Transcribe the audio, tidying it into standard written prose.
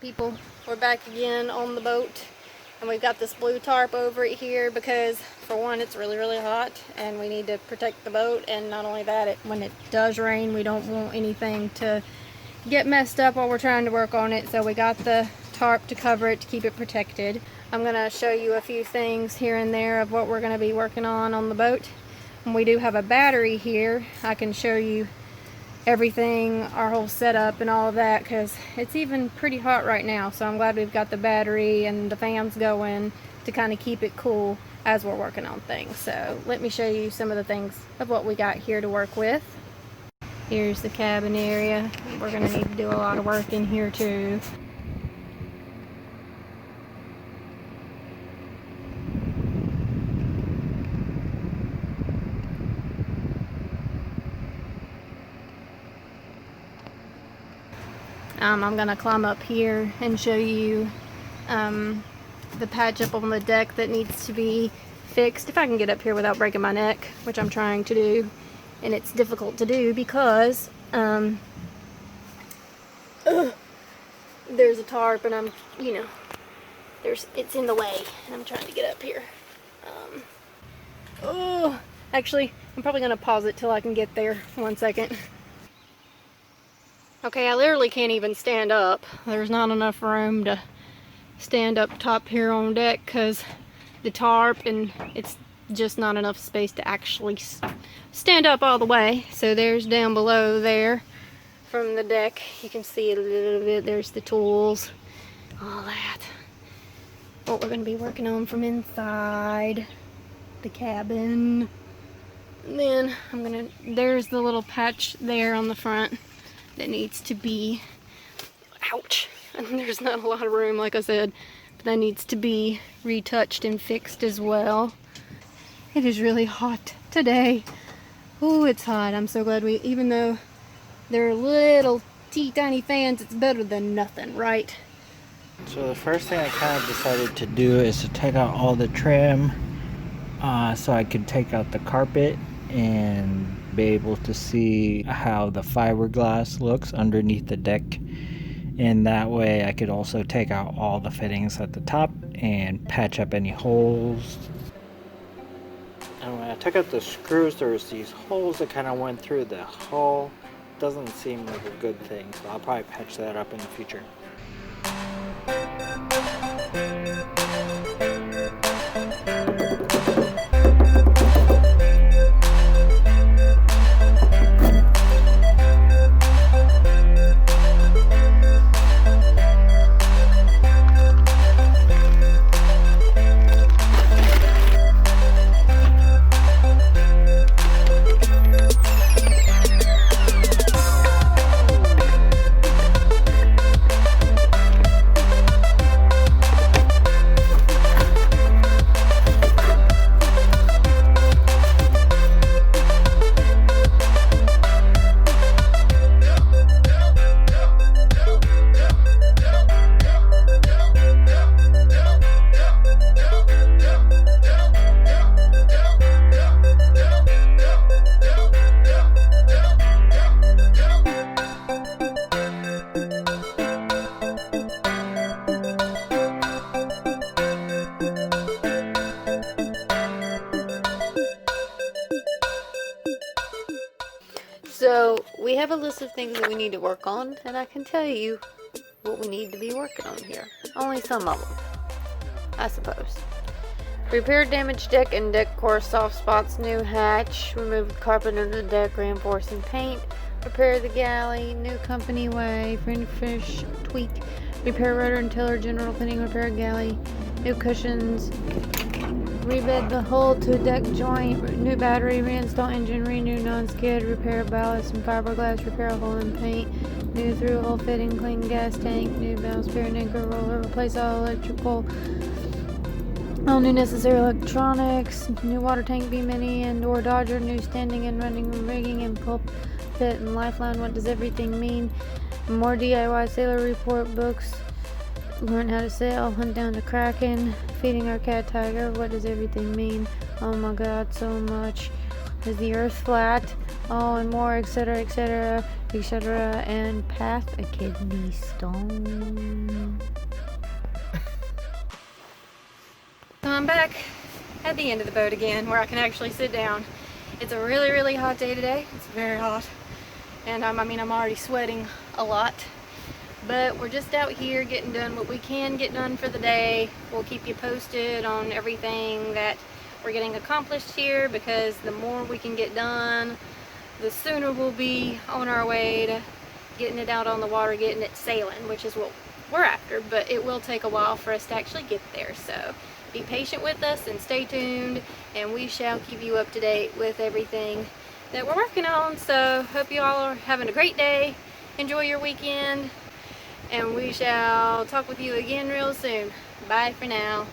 People, we're back again on the boat, and we've got this blue tarp over it here because, for one, it's really hot and we need to protect the boat. And not only that, when it does rain, we don't want anything to get messed up while we're trying to work on it, so we got the tarp to cover it to keep it protected. I'm going to show you a few things here and there of what we're going to be working on the boat. And we do have a battery here. I can show you everything, our whole setup and all of that, because it's even pretty hot right now, so I'm glad we've got the battery and the fans going to kind of keep it cool as we're working on things. So let me show you some of the things of what we got here to work with. Here's the cabin area. We're going to need to do a lot of work in here too. I'm going to climb up here and show you the patch up on the deck that needs to be fixed. If I can get up here without breaking my neck, which I'm trying to do. And it's difficult to do because there's a tarp and it's in the way. And I'm trying to get up here. Actually, I'm probably going to pause it till I can get there. 1 second. Okay, I literally can't even stand up. There's not enough room to stand up top here on deck because the tarp, and it's just not enough space to actually stand up all the way. So there's down below there from the deck, you can see a little bit. There's the tools, all that. What we're going to be working on from inside the cabin. And then there's the little patch there on the front that needs to be, ouch, and there's not a lot of room, like I said, but that needs to be retouched and fixed as well. It is really hot today. Oh, it's hot. I'm so glad even though they're little tiny fans, it's better than nothing, right? So the first thing I kind of decided to do is to take out all the trim so I could take out the carpet and be able to see how the fiberglass looks underneath the deck, and that way I could also take out all the fittings at the top and patch up any holes. And when I took out the screws, there was these holes that kind of went through the hull. Doesn't seem like a good thing, so I'll probably patch that up in the future. So we have a list of things that we need to work on, and I can tell you what we need to be working on here. Only some of them, I suppose. Repair damaged deck and deck core soft spots, new hatch, remove the carpet under the deck, reinforcing paint, repair the galley, new company way, finish tweak, repair rudder and tiller, general cleaning, repair galley, new cushions, rebed the hull to deck joint, new battery, reinstall engine, renew non-skid, repair ballast and fiberglass, repair hole in paint, new through-hole fitting, clean gas tank, new valve, spare and anchor roller, replace all electrical, all new necessary electronics, new water tank, beam mini and door dodger, new standing and running rigging and pulp fit and lifeline. What does everything mean? More DIY sailor report books, learn how to sail, hunt down the kraken, feeding our cat tiger. What does everything mean? Oh my god, so much. Is the earth flat? Oh, and more, etc., etc., etc., and path a kidney stone. I'm back at the end of the boat again where I can actually sit down. It's a really hot day today. It's very hot. And I mean, I'm already sweating a lot. But we're just out here getting done what we can get done for the day. We'll keep you posted on everything that we're getting accomplished here, because the more we can get done, the sooner we'll be on our way to getting it out on the water, getting it sailing, which is what we're after. But it will take a while for us to actually get there. So be patient with us and stay tuned, and we shall keep you up to date with everything that we're working on. So hope you all are having a great day. Enjoy your weekend. And we shall talk with you again real soon. Bye for now.